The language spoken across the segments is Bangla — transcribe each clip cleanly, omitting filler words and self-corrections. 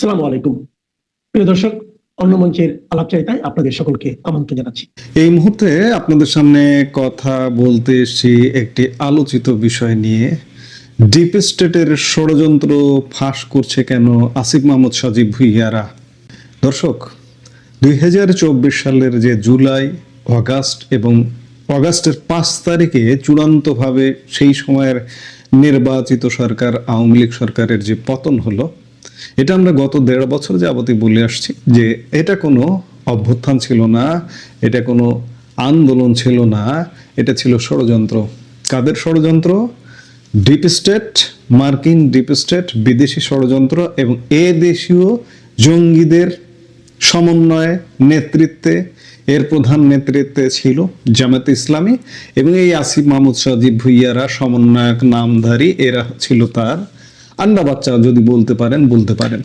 আসসালামু আলাইকুম প্রিয় দর্শক, অন্য মঞ্চের আলাপচারিতায় আপনাদের সকলকে আমন্ত্রণ জানাচ্ছি। এই মুহূর্তে আপনাদের সামনে কথা বলতে এসেছি একটি আলোচিত বিষয় নিয়ে। ডিপ স্টেটের ষড়যন্ত্র ফাঁস করছে কেন আসিফ মাহমুদ সজীব ভুইয়ারা? দর্শক, 2024 সালের যে জুলাই, অগাস্ট এবং অগাস্টের 5 তারিখে চূড়ান্তভাবে সেই সময়ের নির্বাচিত সরকার আওয়ামী লীগ সরকারের যে পতন হলো, এটা আমরা গত 1.5 বছর যাবতই বলে আসছি যে এটা কোনো অভ্যুত্থান ছিল না, এটা কোনো আন্দোলন ছিল না, এটা ছিল ষড়যন্ত্র। কাদের ষড়যন্ত্র? ডিপ স্টেট, মার্কিন ডিপ স্টেট, বিদেশি ষড়যন্ত্র এবং দেশীয় জঙ্গিদের সমন্বয়ে নেতৃত্বে, এর প্রধান নেতৃত্বে ছিল জামায়াতে ইসলামী এবং এই আসিফ মাহমুদ সজীব ভুইয়ারা সমন্বয়ক নামধারী, এরা ছিল তার আন্ডা বাচ্চা, যদি বলতে পারেন।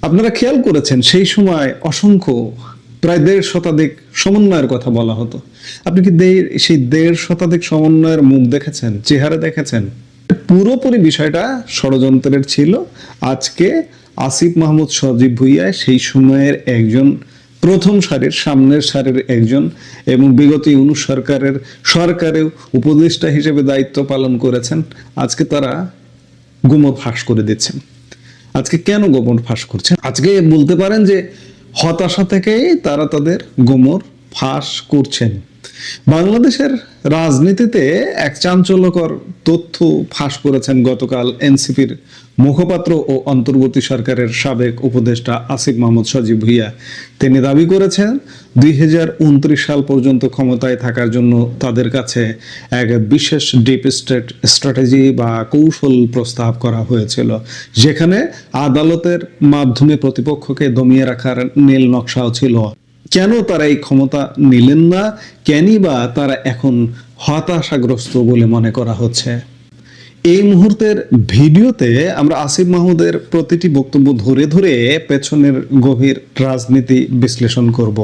আপনারা খেয়াল করেছেন সেই সময় অসংখ্য প্রায় 1.5 শতাধিক সমন্বয়ের কথা বলা হতো। আপনি কি সেই 1.5 শতাধিক সমন্বয়ের মুখ দেখেছেন, চেহারা দেখেছেন? পুরোপুরি বিষয়টা ষড়যন্ত্রের ছিল। আজকে আসিফ মাহমুদ সজীব ভুইয়া সেই সময়ের একজন প্রথম সারির, সামনের সারির একজন, এবং বিগত ইউনূস সরকারেও উপদেষ্টা হিসেবে দায়িত্ব পালন করেছেন। আজকে তারা গোমর ফাঁস করে দিচ্ছেন। আজকে কেন গোমর ফাঁস করছেন? আজকে বলতে পারেন যে হতাশা থেকেই তারা তাদের গোমর ফাঁস করছেন। বাংলাদেশের রাজনীতিতে এক চাঞ্চল্যকর তথ্য ফাঁস করেছেন গতকাল এনসিপির মুখপাত্র ও অন্তর্বর্তী সরকারের সাবেক উপদেষ্টা আসিফ মাহমুদ সজীব ভুইয়া। তিনি দাবি করেছেন 2029 সাল পর্যন্ত ক্ষমতায় থাকার জন্য তাদের কাছে এক বিশেষ ডিপ স্টেট স্ট্র্যাটেজি বা কৌশল প্রস্তাব করা হয়েছিল, যেখানে আদালতের মাধ্যমে প্রতিপক্ষকে দমিয়ে রাখার নীল নকশাও ছিল। কেন তারা এই ক্ষমতা নিলেন না? কেনই বা তারা এখন হতাশাগ্রস্ত বলে মনে করা হচ্ছে? এই মুহূর্তের ভিডিওতে আমরা আসিফ মাহমুদের প্রতিটি বক্তব্য ধরে ধরে পেছনের গভীর রাজনীতি বিশ্লেষণ করব।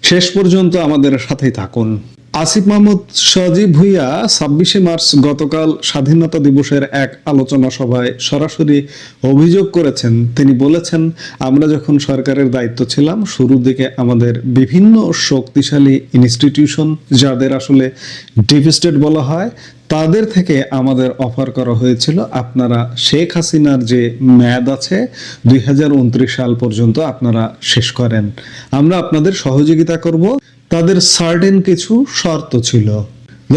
শেষ পর্যন্ত আমাদের সাথেই থাকুন। আসিফ মাহমুদ সজীব ভুইয়া 26শে মার্চ গতকাল স্বাধীনতা দিবসের এক আলোচনা সভায় সরাসরি অভিযোগ করেছেন। তিনি বলেছেন, আমরা যখন সরকারের দায়িত্ব ছিলাম, শুরুর দিকে আমাদের বিভিন্ন শক্তিশালী ইনস্টিটিউশন, যাদের আসলে ডিপ স্টেট বলা হয়, তাদের থেকে আমাদের অফার করা হয়েছিল, আপনারা শেখ হাসিনার যে মেয়াদ আছে 2029 সাল পর্যন্ত আপনারা শেষ করেন, আমরা আপনাদের সহযোগিতা করব। তাদের সার্টেন কিছু শর্ত ছিল।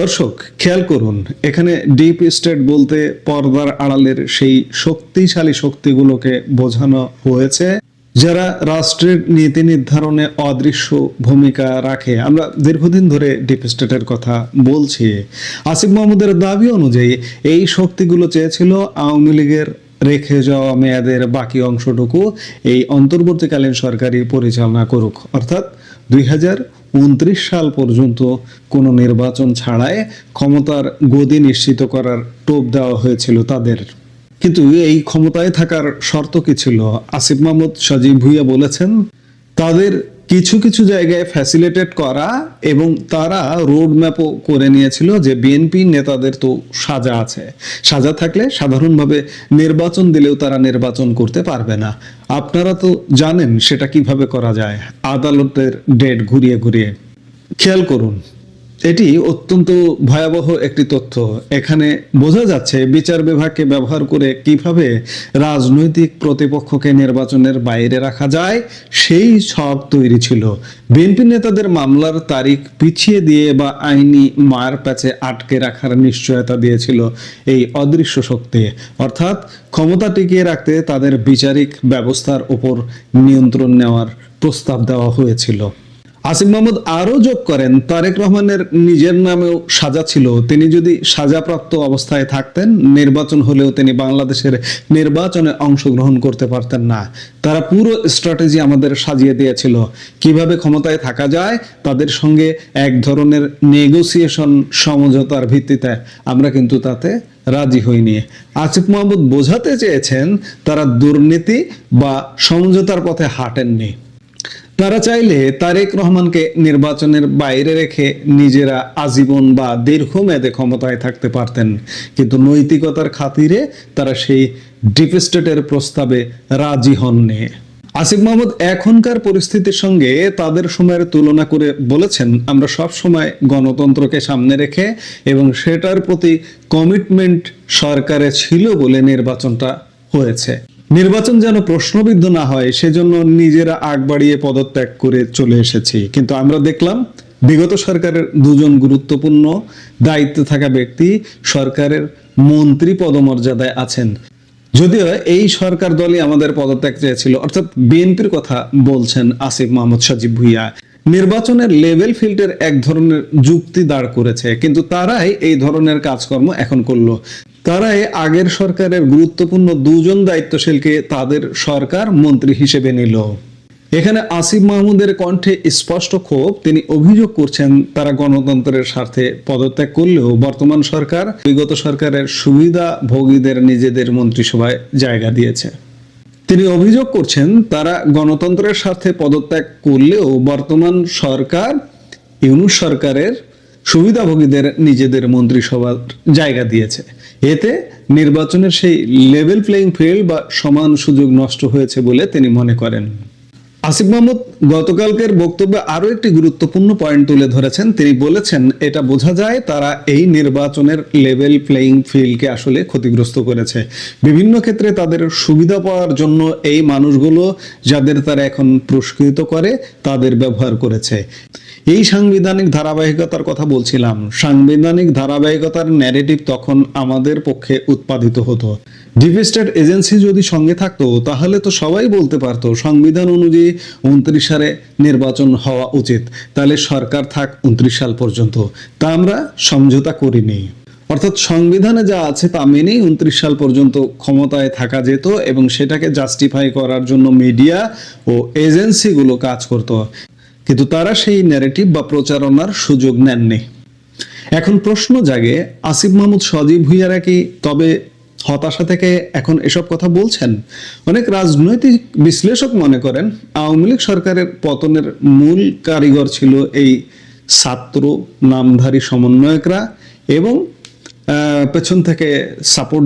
দর্শক, খেয়াল করুন, এখানে ডিপ স্টেট বলতে পর্দার আড়ালের সেই শক্তিশালী শক্তিগুলোকে বোঝানো হয়েছে, যারা রাষ্ট্রের নীতি নির্ধারণে অদৃশ্য ভূমিকা রাখে। আমরা দীর্ঘদিন ধরে ডিপ স্টেটের কথা বলছি। আসিফ মাহমুদের দাবি অনুযায়ী এই শক্তিগুলো চেয়েছিল আওয়ামী লীগের রেখে যাওয়া মেয়াদের বাকি অংশটুকু এই অন্তর্বর্তীকালীন সরকারই পরিচালনা করুক, অর্থাৎ 2029 সাল পর্যন্ত কোনো নির্বাচন ছাড়াই ক্ষমতার গদি নিশ্চিত করার টোপ দেওয়া হয়েছিল তাদের। কিন্তু এই ক্ষমতায় থাকার শর্ত কি ছিল? আসিফ মাহমুদ সজীব ভুইয়া বলেছেন, তাদের কিছু কিছু জায়গায় ফ্যাসিলিটেট করা, এবং তারা রোড ম্যাপও করে নিয়েছিল যে বিএনপি নেতাদের তো সাজা আছে, সাজা থাকলে সাধারণভাবে নির্বাচন দিলেও তারা নির্বাচন করতে পারবে না। আপনারা তো জানেন সেটা কিভাবে করা যায়, আদালতের ডেট ঘুরিয়ে ঘুরিয়ে। খেয়াল করুন, এটি অত্যন্ত ভয়াবহ একটি তথ্য। এখানে বোঝা যাচ্ছে বিচার বিভাগকে ব্যবহার করে কিভাবে রাজনৈতিক প্রতিপক্ষকে নির্বাচনের বাইরে রাখা যায় সেই সব তৈরি ছিল। বিএনপি নেতাদের মামলার তারিখ পিছিয়ে দিয়ে বা আইনি মার প্যাচে আটকে রাখার নিশ্চয়তা দিয়েছিল এই অদৃশ্য শক্তি, অর্থাৎ ক্ষমতা টিকিয়ে রাখতে তাদের বিচারিক ব্যবস্থার উপর নিয়ন্ত্রণ নেওয়ার প্রস্তাব দেওয়া হয়েছিল। আসিফ মাহমুদ আরো যোগ করেন, তারেক রহমানের নিজের নামেও সাজা ছিল। তিনি যদি সাজাপ্রাপ্ত অবস্থায় থাকতেন, নির্বাচন হলেও তিনি বাংলাদেশের নির্বাচনে অংশগ্রহণ করতে পারতেন না। তারা পুরো স্ট্র্যাটেজি আমাদের সাজিয়ে দিয়েছিল, কিভাবে ক্ষমতায় থাকা যায়, তাদের সঙ্গে এক ধরনের নেগোসিয়েশন, সমঝোতার ভিত্তিতে। আমরা কিন্তু তাতে রাজি হইনি। আসিফ মাহমুদ বোঝাতে চেয়েছেন তারা দুর্নীতি বা সমঝোতার পথে হাঁটেননি। তারা চাইলে তারেক রহমানকে নির্বাচনের বাইরে রেখে নিজেরা আজীবন বা দীর্ঘমেয়াদে ক্ষমতায় থাকতে পারতেন, কিন্তু নৈতিকতার খাতিরে তারা সেই ডিপ স্টেটের প্রস্তাবে রাজি হননি। আসিফ মাহমুদ এখনকার পরিস্থিতির সঙ্গে তাদের সময়ের তুলনা করে বলেছেন, আমরা সব সময় গণতন্ত্রকে সামনে রেখে এবং সেটার প্রতি কমিটমেন্ট সরকারে ছিল বলে নির্বাচনটা হয়েছে। নির্বাচন যেন প্রশ্নবিদ্ধ না হয় সেজন্য নিজেরা আগ বাড়িয়ে পদত্যাগ করে চলে এসেছি। কিন্তু আমরা দেখলাম বিগত সরকারের দুজন গুরুত্বপূর্ণ দায়িত্বে থাকা ব্যক্তি সরকারের মন্ত্রী পদমর্যাদায় আছেন। যদিও এই সরকার দলই আমাদের পদত্যাগ চেয়েছিল, অর্থাৎ বিএনপির কথা বলছেন আসিফ মাহমুদ সজীব ভুঁইয়া। নির্বাচনের লেভেল ফিল্ডের এক ধরনের যুক্তি দাঁড় করেছে, কিন্তু তারাই এই ধরনের কাজকর্ম এখন করলো। তারাই আগের সরকারের গুরুত্বপূর্ণ দুজন দায়িত্বশীলকে তাদের সরকার মন্ত্রী হিসেবে নিল। এখানে আসিফ মাহমুদের কণ্ঠে স্পষ্ট ক্ষোভ। তিনি অভিযোগ করছেন তারা গণতন্ত্রের স্বার্থে পদত্যাগ করলেও বর্তমান সরকার বিগত সরকারের সুবিধাভোগীদের নিজেদের মন্ত্রিসভায় জায়গা দিয়েছে। তিনি অভিযোগ করছেন তারা গণতন্ত্রের স্বার্থে পদত্যাগ করলেও বর্তমান সরকার ইউনূস সরকারের সুবিধাভোগীদের নিজেদের মন্ত্রিসভার জায়গা দিয়েছে। এতে নির্বাচনের সেই লেভেল প্লেইং ফিল্ড বা সমান সুযোগ নষ্ট হয়েছে বলে তিনি মনে করেন। আসিফ মাহমুদ গতকালকের বক্তব্যে আরো একটি গুরুত্বপূর্ণ পয়েন্ট তুলে ধরেছেন। তিনি বলেছেন এটা বোঝা যায় তারা এই নির্বাচনের লেভেল প্লেইং ফিল্ডকে আসলে ক্ষতিগ্রস্ত করেছে। বিভিন্ন ক্ষেত্রে তাদের সুবিধা পাওয়ার জন্য এই মানুষগুলো যাদের তারা এখন পুরস্কৃত করে তাদের ব্যবহার করেছে। এই সাংবিধানিক ধারাবাহিকতার কথা বলছিলাম। সাংবিধানিক ধারাবাহিকতার ন্যারেটিভ তখন আমাদের পক্ষে উৎপাদিত হতো। ডিপ স্টেট এজেন্সি যদি সঙ্গে থাকতো তাহলে তো সবাই বলতে পারতো সংবিধান অনুযায়ী 29 সালে নির্বাচন হওয়া উচিত, তাহলে সরকার থাক 29 সাল পর্যন্ত। তা আমরা সমঝোতা করিনি, অর্থাৎ সংবিধানে যা আছে তা মেনেই 29 সাল পর্যন্ত ক্ষমতায় থাকা যেত এবং সেটাকে জাস্টিফাই করার জন্য মিডিয়া ও এজেন্সিগুলো কাজ করত, কিন্তু তারা সেই ন্যারেটিভ বা প্রচারণার সুযোগ নেননি। এখন প্রশ্ন জাগে, আসিফ মাহমুদ সজীব ভুঁইয়ারা কি তবে হতাশা থেকে এখন এসব কথা বলছেন? অনেক রাজনৈতিক বিশ্লেষক মনে করেন আওয়ামী লীগ সরকারের পতনের মূল কারিগর ছিল এই ছাত্র নামধারী সমন্বয়করা এবং পেছন থেকে সাপোর্ট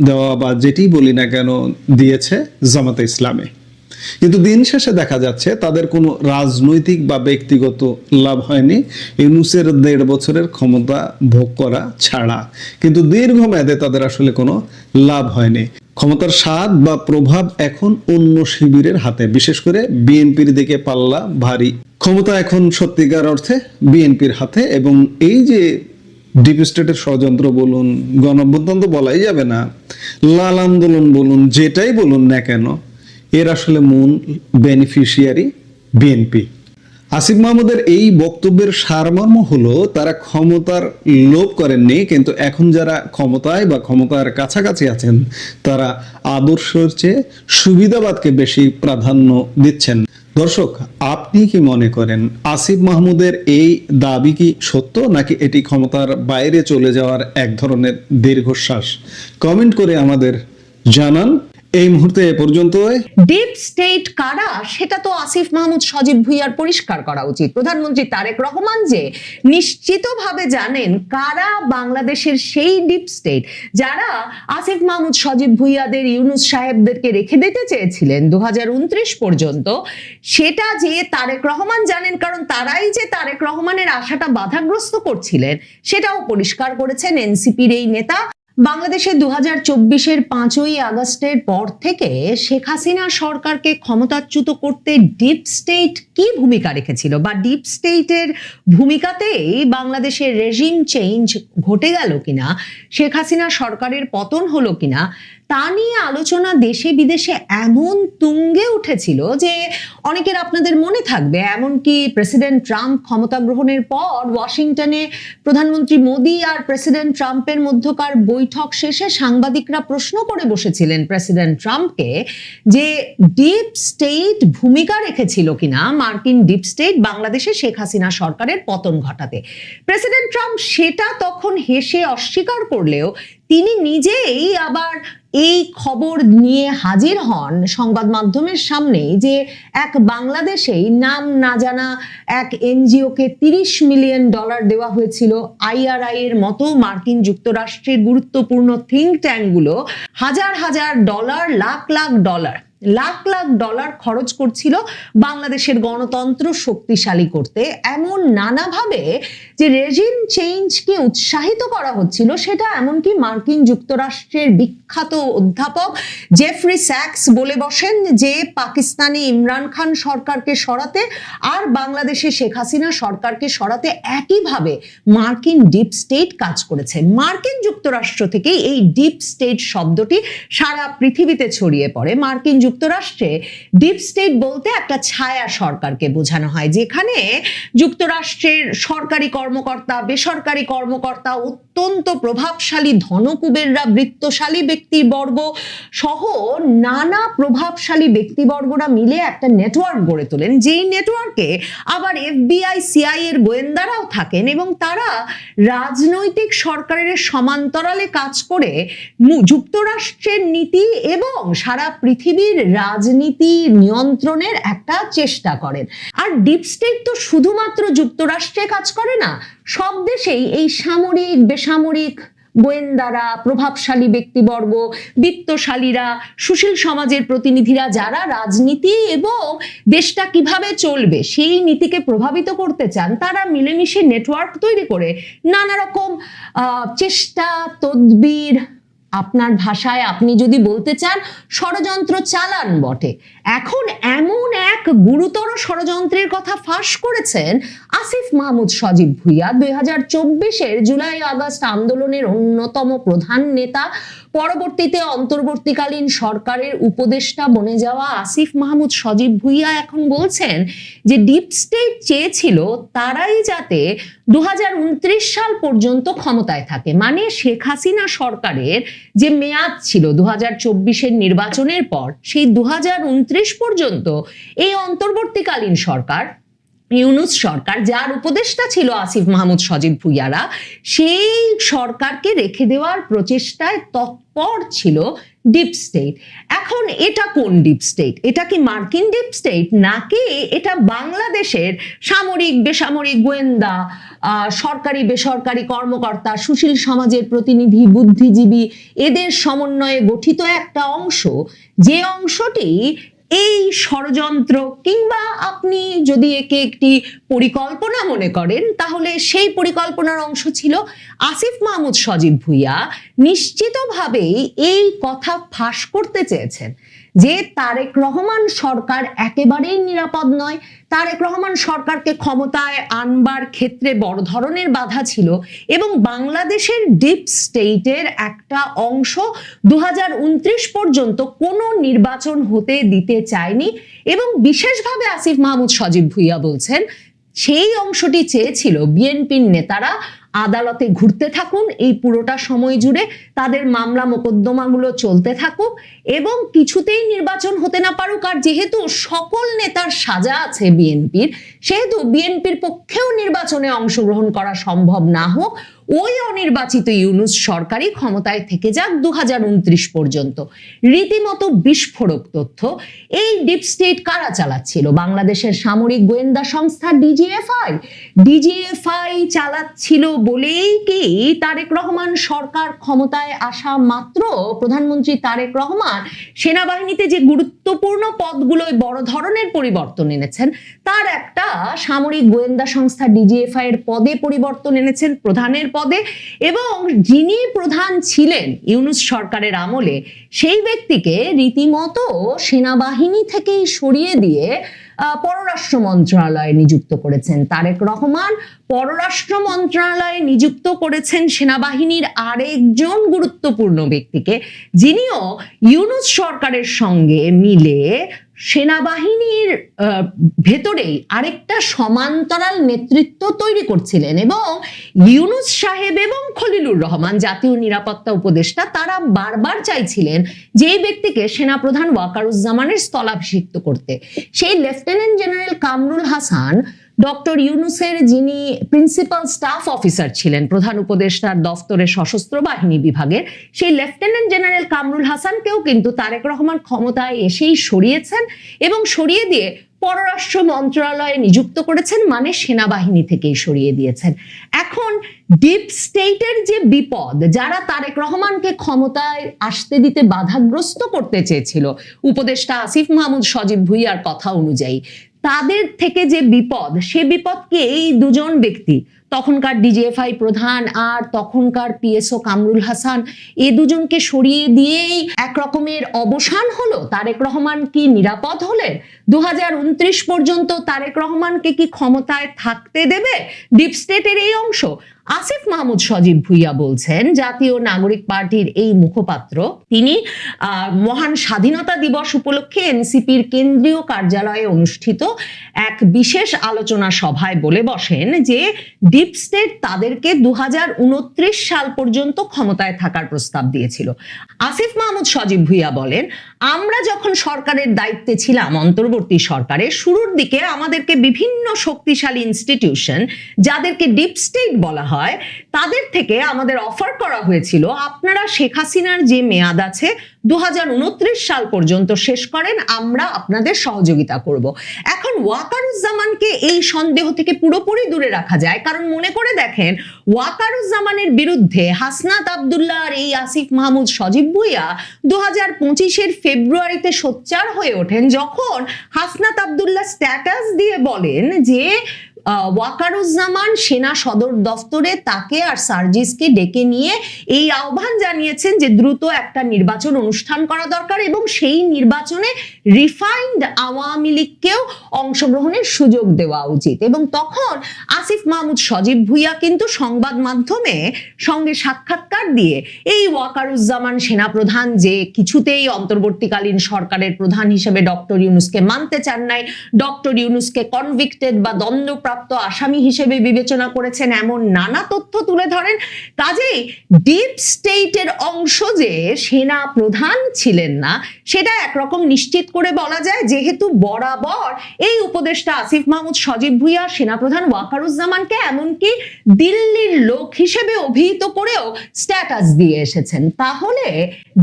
দেওয়া বা যেটি বলি না কেন দিয়েছে জামাতে ইসলামী। কিন্তু দিন শেষে দেখা যাচ্ছে তাদের কোনো রাজনৈতিক বা ব্যক্তিগত লাভ হয়নি ইউনূসের 1.5 বছরের ক্ষমতা ভোগ করা ছাড়া। কিন্তু দীর্ঘমেয়াদে তাদের আসলে কোনো লাভ হয়নি। ক্ষমতার স্বাদ বা প্রভাব এখন অন্য শিবিরের হাতে, বিশেষ করে বিএনপির দিকে পাল্লা ভারী। ক্ষমতা এখন সত্যিকার অর্থে বিএনপির হাতে এবং এই যে ডিপ স্টেটের ষড়যন্ত্র বলুন, গণঅভ্যুত্থান তো বলাই যাবে না, লাল আন্দোলন বলুন, যেটাই বলুন না কেন, এর আসলে মূল বেনিফিশিয়ারি বিএনপি। আসিফ মাহমুদের এই বক্তব্যের সারমর্ম হলো তারা ক্ষমতার লোভ করেননি, কিন্তু এখন যারা ক্ষমতায় বা ক্ষমতার কাছাকাছি আছেন তারা আদর্শের চেয়ে সুবিধাবাদকে বেশি প্রাধান্য দিচ্ছেন। দর্শক, আপনি কি মনে করেন আসিফ মাহমুদের এই দাবি কি সত্য, নাকি এটি ক্ষমতার বাইরে চলে যাওয়ার এক ধরনের দীর্ঘশ্বাস? কমেন্ট করে আমাদের জানান। এই মুহূর্তে এ পর্যন্ত। ডিপ স্টেট কারা সেটা তো আসিফ মাহমুদ সজীব ভুঁইয়ার পরিষ্কার করা উচিত। প্রধানমন্ত্রী তারেক রহমান যে নিশ্চিতভাবে জানেন কারা বাংলাদেশের সেই ডিপ স্টেট যারা আসিফ মাহমুদ সজীব ভুঁইয়াদের ইউনূস সাহেবদেরকে রেখে দিতে চেয়েছিলেন 2029 পর্যন্ত, সেটা যে তারেক রহমান জানেন, কারণ তারাই যে তারেক রহমানের আশাটা বাধাগ্রস্ত করছিলেন সেটাও পরিষ্কার করেছেন এনসিপির এই নেতা। বাংলাদেশে 2024-এর 5ই আগস্টের পর থেকে শেখ হাসিনা সরকারকে ক্ষমতাচ্যুত করতে ডিপ স্টেট কি ভূমিকা রেখেছিল বা ডিপ স্টেটের ভূমিকাতেই বাংলাদেশের রেজিম চেঞ্জ ঘটে গেল কিনা, শেখ হাসিনা সরকারের পতন হলো কিনা, তা নিয়ে আলোচনা দেশে বিদেশে এমন তুঙ্গে উঠেছিল যে অনেকের আপনাদের মনে থাকবে এমনকি প্রেসিডেন্ট ট্রাম্প ক্ষমতা গ্রহণের পর ওয়াশিংটনে প্রধানমন্ত্রী মোদি আর প্রেসিডেন্ট ট্রাম্পের মধ্যকার বৈঠক শেষে সাংবাদিকরা প্রশ্ন করে বসেছিলেন প্রেসিডেন্ট ট্রাম্পকে যে ডিপ স্টেট ভূমিকা রেখেছিল কিনা মার্কিন ডিপ স্টেট বাংলাদেশে শেখ হাসিনা সরকারের পতন ঘটাতে। প্রেসিডেন্ট ট্রাম্প সেটা তখন হেসে অস্বীকার করলেও তিনি নিজেই আবার এই খবর নিয়ে হাজির হন সংবাদ মাধ্যমের সামনে যে এক বাংলাদেশেই নাম না জানা এক এনজিওকে $30 মিলিয়ন দেওয়া হয়েছিল। IRI এর মতো মার্কিন যুক্তরাষ্ট্রের গুরুত্বপূর্ণ থিঙ্ক ট্যাঙ্কগুলো হাজার হাজার ডলার, লাখ লাখ ডলার খরচ করছিল বাংলাদেশের গণতন্ত্র শক্তিশালী করতে। এমন নানাভাবে যে রেজিম চেঞ্জকে উৎসাহিত করা হচ্ছিল, সেটা এমনকি মার্কিন যুক্তরাষ্ট্রের বিখ্যাত অধ্যাপক জেফ্রি স্যাক্স বলে বসেন যে পাকিস্তানে ইমরান খান সরকারকে সরাতে আর বাংলাদেশে শেখ হাসিনা সরকারকে সরাতে একইভাবে মার্কিন ডিপ স্টেট কাজ করেছে। মার্কিন যুক্তরাষ্ট্র থেকে এই ডিপ স্টেট শব্দটি সারা পৃথিবীতে ছড়িয়ে পড়ে। মার্কিন যুক্তরাষ্ট্রে ডিপ স্টেট বলতে একটা ছায়া সরকারকে বোঝানো হয়, যেখানে যুক্তরাষ্ট্রের সরকারি কর্মকর্তা, বেসরকারি কর্মকর্তা, অত্যন্ত প্রভাবশালী ধনকুবেররা, বৃত্তশালী ব্যক্তিবর্গ সহ নানা প্রভাবশালী ব্যক্তিবর্গরা মিলে একটা নেটওয়ার্ক গড়ে তোলেন, যেই নেটওয়ার্কে আবার FBI, CIA এর গোয়েন্দারাও থাকেন এবং তারা রাজনৈতিক সরকারের সমান্তরালে কাজ করে যুক্তরাষ্ট্রের নীতি এবং সারা পৃথিবীর রাজনীতি নিয়ন্ত্রণের একটা চেষ্টা করেন। আর ডিপ স্টেট তো শুধুমাত্র যুক্তরাষ্ট্রে কাজ করে না, সব দেশেই এই সামরিক, বেসামরিক গোয়েন্দারা, প্রভাবশালী ব্যক্তিবর্গ, বিত্তশালীরা, সুশীল সমাজের প্রতিনিধিরা, যারা রাজনীতি এবং দেশটা কিভাবে চলবে সেই নীতিকে প্রভাবিত করতে চান, তারা মিলেমিশে নেটওয়ার্ক তৈরি করে নানা রকম চেষ্টা, তদবির, আপনার ভাষায় আপনি যদি বলতে চান ষড়যন্ত্র চালান বটে। এখন এমন এক গুরুতর ষড়যন্ত্রের কথা ফাঁস করেছেন আসিফ মাহমুদ সজীব ভুঁইয়া, 2024-এর জুলাই আগস্ট আন্দোলনের অন্যতম প্রধান নেতা, পরবর্তীতে অন্তর্বর্তীকালীন সরকারের উপদেষ্টা বনে যাওয়া আসিফ মাহমুদ সজীব ভুঁইয়া এখন বলছেন যে ডিপ স্টেট চেয়েছিল তারাই যাতে 2029 সাল পর্যন্ত ক্ষমতায় থাকে। মানে শেখ হাসিনা সরকারের যে মেয়াদ ছিল 2024-এর নির্বাচনের পর, সেই 2029 পর্যন্ত এই অন্তর্বর্তীকালীন সরকার, ইউনূস সরকার, যার উপদেষ্টা ছিল আসিফ মাহমুদ সজীব ভুঁইয়ারা, সেই সরকারকে রেখে দেওয়ার প্রচেষ্টায় তৎপর ছিল ডিপ স্টেট। এখন এটা কোন ডিপ স্টেট? এটা কি মার্কিন ডিপ স্টেট, নাকি এটা বাংলাদেশের সামরিক, বেসামরিক, গোয়েন্দা, সরকারি বেসরকারি কর্মকর্তা, সুশীল সমাজের প্রতিনিধি, বুদ্ধিজীবী, এদের সমন্বয়ে গঠিত একটা অংশ, যে অংশটি এই ষড়যন্ত্র, কিংবা আপনি যদি একে একটি পরিকল্পনা মনে করেন, তাহলে সেই পরিকল্পনার অংশ ছিল আসিফ মাহমুদ সজীব ভুঁইয়া নিশ্চিতভাবেই এই কথা ফাঁস করতে চেয়েছেন যে তারেক রহমান সরকার একেবারেই নিরাপদ নয়, তারেক রহমান সরকারকে ক্ষমতায় আনবার ক্ষেত্রে বড় ধরনের বাধা ছিল এবং বাংলাদেশের ডিপ স্টেটের একটা অংশ 2029 পর্যন্ত কোনো নির্বাচন হতে দিতে চায়নি। এবং বিশেষভাবে আসিফ মাহমুদ সজীব ভুঁইয়া বলছেন সেই অংশটি চেয়েছিল বিএনপির নেতারা আদালতে ঘুরতে থাকুন এই পুরোটা সময় জুড়ে, তাদের মামলা মোকদ্দমাগুলো চলতে থাকুক এবং কিছুতেই নির্বাচন হতে না পারুক। আর যেহেতু সকল নেতার সাজা আছে বিএনপির, সেহেতু বিএনপির পক্ষেও নির্বাচনে অংশগ্রহণ করা সম্ভব না হোক, ওই অনির্বাচিত ইউনূস সরকারই ক্ষমতায় থেকে যাক 2029 পর্যন্ত। রীতিমতো বিস্ফোরক তথ্য। এই ডিপ স্টেট কারা চালাচ্ছিল? বাংলাদেশের সামরিক গোয়েন্দা সংস্থা ডিজিএফআই চালাচ্ছিল বলেই কি তারেক রহমান সরকার ক্ষমতায় আসা মাত্র প্রধানমন্ত্রী তারেক রহমান সেনাবাহিনীতে যে গুরুত্বপূর্ণ পদগুলোয় বড় ধরনের পরিবর্তন এনেছেন, তার একটা সামরিক গোয়েন্দা সংস্থা ডিজিএফআই এর পদে পরিবর্তন এনেছেন, প্রধানের পদে, এবং যিনি প্রধান ছিলেন ইউনূস সরকারের আমলে, সেই ব্যক্তিকে রীতিমতো সেনাবাহিনী থেকেই সরিয়ে দিয়ে পররাষ্ট্র মন্ত্রণালয়ে নিযুক্ত করেছেন তারেক রহমান। পররাষ্ট্র মন্ত্রণালয়ে নিযুক্ত করেছেন সেনাবাহিনীর আরেকজন গুরুত্বপূর্ণ ব্যক্তিকে, যিনিও ইউনূস সরকারের সঙ্গে মিলে সেনাবাহিনীর ভেতরেই আরেকটা সমান্তরাল নেতৃত্ব তৈরি করছিলেন। এবং ইউনূস সাহেব এবং খলিলুর রহমান, জাতীয় নিরাপত্তা উপদেষ্টা, তারা বারবার চাইছিলেন যে এই ব্যক্তিকে সেনাপ্রধান ওয়াকারুজ্জামানের স্থলাভিষিক্ত করতে। সেই lieutenant general Kamrul Hasan doctor ইউনূসের যিনি প্রিন্সিপাল স্টাফ অফিসার ছিলেন প্রধান উপদেষ্টার দফতরের সশস্ত্র বাহিনী বিভাগের, সেই লেফটেন্যান্ট জেনারেল কামরুল হাসানকেও কিন্তু তারেক রহমান ক্ষমতায় এসেই সরিয়েছেন এবং সরিয়ে দিয়ে পররাষ্ট্র মন্ত্রণালয়ে নিযুক্ত করেছেন, মানে সেনাবাহিনী থেকেই সরিয়ে দিয়েছেন। এখন ডিপ স্টেটের যে বিপদ, যারা তারেক রহমানকে ক্ষমতায় আসতে দিতে বাধাগ্রস্ত করতে চেয়েছিল উপদেষ্টা আসিফ মাহমুদ সজীব ভুঁইয়ার কথা অনুযায়ী, তাদের থেকে যে বিপদ, সে বিপদকে এই দুজন ব্যক্তি, তখনকার ডিজিএফআই প্রধান আর তখনকার পিএসও কামরুল হাসান, এই দুজনকে সরিয়ে দিয়েই এক রকমের অবসান হলো। তারেক রহমান কি নিরাপদ হলেন? 2029 পর্যন্ত তারেক রহমানকে কি ক্ষমতায় থাকতে দেবে ডিপ স্টেটের এই অংশ? আসিফ মাহমুদ সজীব ভুঁইয়া বলছেন, জাতীয় নাগরিক পার্টির এই মুখপাত্র, তিনি মহান স্বাধীনতা দিবস উপলক্ষে এনসিপির কেন্দ্রীয় কার্যালয়ে অনুষ্ঠিত এক বিশেষ আলোচনা সভায় বলে বসেন যে ডিপ স্টেট তাদেরকে 2029 সাল পর্যন্ত ক্ষমতায় থাকার প্রস্তাব দিয়েছিল। আসিফ মাহমুদ সজীব ভুঁইয়া বলেন, আমরা যখন সরকারের দায়িত্বে ছিলাম, অন্তর্বর্তী সরকারের শুরুর দিকে আমাদেরকে বিভিন্ন শক্তিশালী ইনস্টিটিউশন, যাদেরকে ডিপ স্টেট বলা হয়, তাদের থেকে আমাদের অফার করা হয়েছিল, আপনারা শেখ হাসিনার যে মেয়াদ আছে 2029 সাল পর্যন্ত শেষ করেন, আমরা আপনাদের সহযোগিতা করব। এখন ওয়াকারুজ্জামানকে এই সন্দেহ থেকে পুরোপুরি দূরে রাখা যায়, কারণ মনে করে দেখেন, ওয়াকারুজ্জামানের বিরুদ্ধে হাসনাত আব্দুল্লাহ আর এই আসিফ মাহমুদ সজীব ভুঁইয়া 2025-এর ফেব্রুয়ারিতে সোচ্চার হয়ে ওঠেন, যখন হাসনাত আব্দুল্লাহ স্ট্যাটাস দিয়ে বলেন যে ওয়াকারুজ্জামান সেনা সদর দফতরে তাকে আর সার্জিসকে ডেকে নিয়ে এই আহ্বান জানিয়েছেন যে দ্রুত একটা নির্বাচন অনুষ্ঠান করা দরকার এবং সেই নির্বাচনে রিফাইন্ড আওয়ামী লীগকেও অংশগ্রহণের সুযোগ দেওয়া উচিত। এবং তখন আসিফ মাহমুদ সজীব ভুঁইয়া কিন্তু সংবাদ মাধ্যমে সঙ্গে সাক্ষাৎকার দিয়ে এই ওয়াকারুজ্জামান সেনাপ্রধান যে কিছুতেই অন্তর্বর্তীকালীন সরকারের প্রধান হিসেবে ডক্টর ইউনূসকে মানতে চান নাই, ডক্টর ইউনূসকে কনভিক্টেড বা দণ্ডপ্রাপ্ত আসামি হিসেবে বিবেচনা করেছেন, এমন নানা তথ্য তুলে ধরেন। কাজেই ডিপ স্টেটের অংশ যে সেনা প্রধান ছিলেন না, সেটা একরকম নিশ্চিত করে বলা যায়, যেহেতু বরাবর এই উপদেষ্টা আসিফ মাহমুদ সজীব ভুঁইয়া সেনাপ্রধান ওয়াকারুজ্জামানকে এমনকি দিল্লির লোক হিসেবে অভিহিত করেও স্ট্যাটাস দিয়ে এসেছেন। তাহলে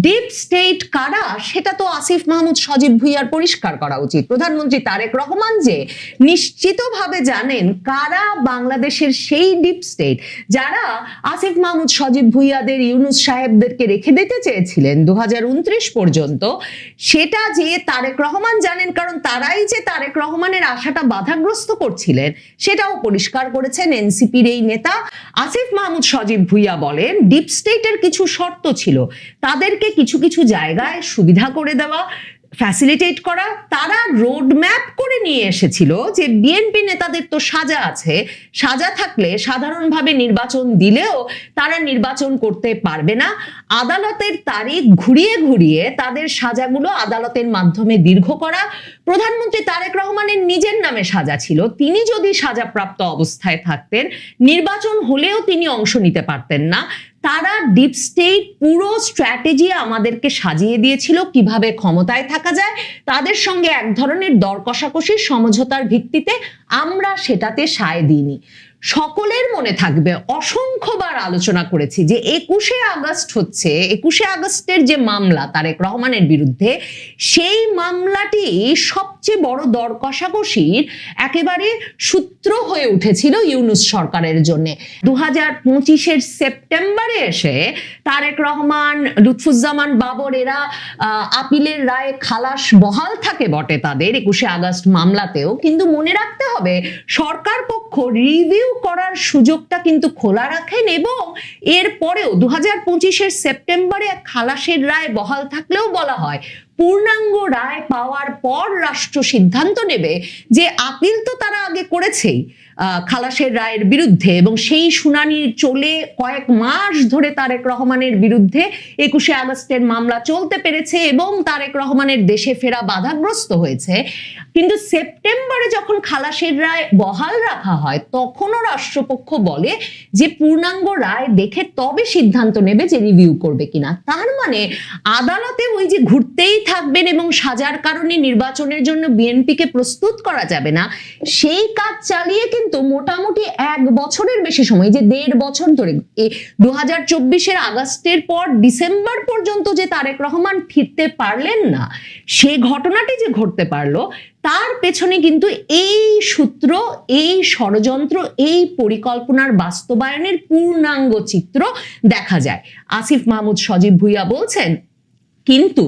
ডিপ স্টেট কারা, সেটা তো আসিফ মাহমুদ সজীব ভুঁইয়ার পরিষ্কার করা উচিত। প্রধানমন্ত্রী তারেক রহমান যে নিশ্চিতভাবে জানেন কারা বাংলাদেশের সেই ডিপ স্টেট, যারা আসিফ মাহমুদ সজীব ভুঁইয়াদের, ইউনূস সাহেবদেরকে রেখে দিতে চেয়েছিলেন 2029 পর্যন্ত, সেটা যে তারেক রহমান জানেন, কারণ তারাই যে তারেক রহমানের আশাটা বাধাগ্রস্ত করছিলেন, সেটাও পরিষ্কার করেছেন এনসিপির এই নেতা আসিফ মাহমুদ সজীব ভুঁইয়া। বলেন, ডিপ স্টেটের কিছু শর্ত ছিল, তাদেরকে কিছু কিছু জায়গায় সুবিধা করে দেওয়া, ফ্যাসিলিটেট করা। তারা রোড ম্যাপ করে নিয়ে এসেছিল যে বিএনপি নেতাদের তো সাজা আছে, সাজা থাকলে সাধারণভাবে নির্বাচন দিলেও তারা নির্বাচন করতে পারবে না, আদালতের তারিখ ঘুরিয়ে ঘুরিয়ে তাদের সাজাগুলো আদালতের মাধ্যমে দীর্ঘ করা। প্রধানমন্ত্রী তারেক রহমানের নিজের নামে সাজা ছিল, তিনি যদি সাজাপ্রাপ্ত অবস্থায় থাকতেন, নির্বাচন হলেও তিনি অংশ নিতে পারতেন না। তারা ডিপ স্টেট পুরো স্ট্র্যাটেজি আমাদেরকে সাজিয়ে দিয়েছিল কিভাবে ক্ষমতায় থাকা যায়, তাদের সঙ্গে এক ধরনের দর কষাকষির সমঝোতার ভিত্তিতে। আমরা সেটাতে সায় দিইনি। সকলের মনে থাকবে, অসংখ্যবার আলোচনা করেছি যে 21শে আগস্ট হচ্ছে, 21শে আগস্টের যে মামলা তারেক রহমানের বিরুদ্ধে, সেই মামলাটি সবচেয়ে বড় দর কষাকষির একেবারে সূত্র হয়ে উঠেছিল ইউনূস সরকারের জন্য। 2025-এর সেপ্টেম্বরে এসে তারেক রহমান, লুৎফুজ্জামান বাবর এরা আপিলের রায়ে খালাস বহাল থাকে বটে তাদের 21শে আগস্ট মামলাতেও, কিন্তু মনে রাখতে হবে সরকার পক্ষ রিভিউ করার সুযোগটা কিন্তু খোলা রাখেন এবং এরপরেও 2025-এর সেপ্টেম্বরে খালাসের রায় বহাল থাকলেও বলা হয় পূর্ণাঙ্গ রায় পাওয়ার পর রাষ্ট্র সিদ্ধান্ত নেবে যে আপিল তো তারা আগে করেছেই, খালাসের রায়ের বিরুদ্ধে, এবং সেই শুনানি চলে কয়েক মাস ধরে তারেক রহমানের বিরুদ্ধে 21শে আগস্টের মামলা চলতে পেরেছে এবং তারেক রহমানের দেশে ফেরা বাধাগ্রস্ত হয়েছে। কিন্তু সেপ্টেম্বরে যখন খালাসের রায় বহাল রাখা হয় তখনও রাষ্ট্রপক্ষ বলে যে পূর্ণাঙ্গ রায় দেখে তবে সিদ্ধান্ত নেবে যে রিভিউ করবে কিনা। তার মানে আদালতে ওই যে ঘুরতেই থাকবেন এবং সাজার কারণে নির্বাচনের জন্য বিএনপিকে প্রস্তুত করা যাবে না, সেই কাজ চালিয়ে কিন্তু মোটামুটি 1 বছরের বেশি সময়, যে 1.5 বছর ধরে 2024-এর আগস্টের পর ডিসেম্বর পর্যন্ত যে তারেক রহমান ফিরতে পারলেন না, সে ঘটনাটি যে ঘটতে পারলো তার পেছনে কিন্তু এই সূত্র, এই ষড়যন্ত্র, এই পরিকল্পনার বাস্তবায়নের পূর্ণাঙ্গ চিত্র দেখা যায়। আসিফ মাহমুদ সজীব ভুইয়া বলছেন, কিন্তু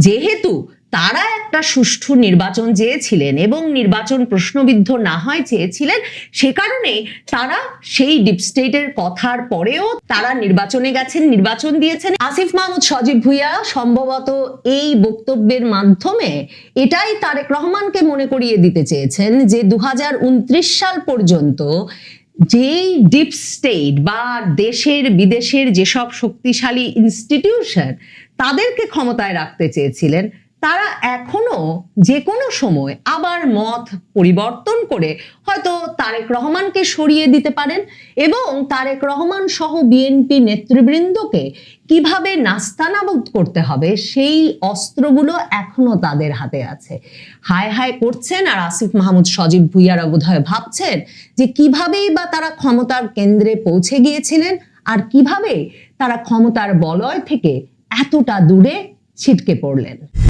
যেহেতু তারা একটা সুষ্ঠু নির্বাচন চেয়েছিলেন এবং নির্বাচন প্রশ্নবিদ্ধ না হয় চেয়েছিলেন, সে কারণে তারা সেই ডিপ স্টেটের কথার পরেও তারা নির্বাচনে গেছেন, নির্বাচন দিয়েছেন। আসিফ মাহমুদ সজীব ভুইয়া সম্ভবত এই বক্তব্যের মাধ্যমে এটাই তারেক রহমানকে মনে করিয়ে দিতে চেয়েছেন যে 2029 সাল পর্যন্ত যেই ডিপ স্টেট বা দেশের বিদেশের যেসব শক্তিশালী ইনস্টিটিউশন তাদেরকে ক্ষমতায় রাখতে চেয়েছিলেন, তারা এখনো যে কোনো সময় আবার মত পরিবর্তন করে হয়তো তারেক রহমানকে সরিয়ে দিতে পারেন এবং তারেক রহমান সহ বিএনপি নেতৃবৃন্দকে কিভাবে নাস্তানাবুদ করতে হবে সেই অস্ত্রগুলো এখনো তাদের হাতে আছে। হায় হায় করছেন আর আসিফ মাহমুদ সজীব ভুইয়ারা বোধহয় ভাবছেন যে কিভাবেই বা তারা ক্ষমতার কেন্দ্রে পৌঁছে গিয়েছিলেন আর কিভাবে তারা ক্ষমতার বলয় থেকে এতটা দূরে ছিটকে পড়লেন।